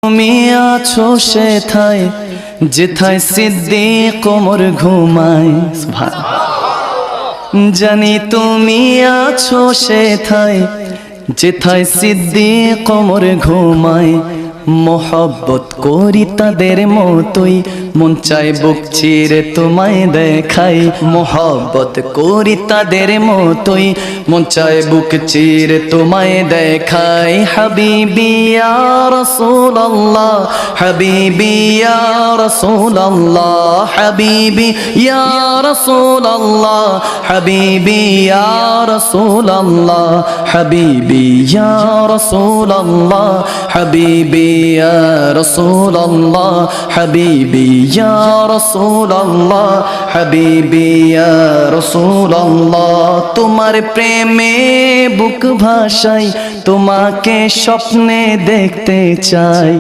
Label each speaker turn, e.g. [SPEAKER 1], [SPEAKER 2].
[SPEAKER 1] তুমি আছো সেথায় যেথায় সিদ্দিক ওমর ঘুমায়। জানি তুমি আছো সেথায় যেথায় সিদ্দিক ওমর ঘুমায়। মোহব্বত করি তাদের মতোই, মন চায় বুক চিরে তোমায় দেখাই। মোহব্বত করি তাদের মতোই, মন চায় বুক চিরে তোমায় দেখাই। হাবিবি ইয়া রাসূলুল্লাহ, হাবিবি ইয়া রাসূলুল্লাহ, হাবিবি ইয়া রাসূলুল্লাহ, হাবিবি ইয়া রাসূলুল্লাহ, হাবিবি ইয়া রাসূলুল্লাহ, হাবিবি ইয়া রাসূলুল্লাহ, হাবিবি ইয়া রাসূলুল্লাহ, হাবিবি ইয়া রাসূলুল্লাহ। তোমার প্রেমে বুক ভাসাই, তোমাকে স্বপ্নে দেখতে চাই।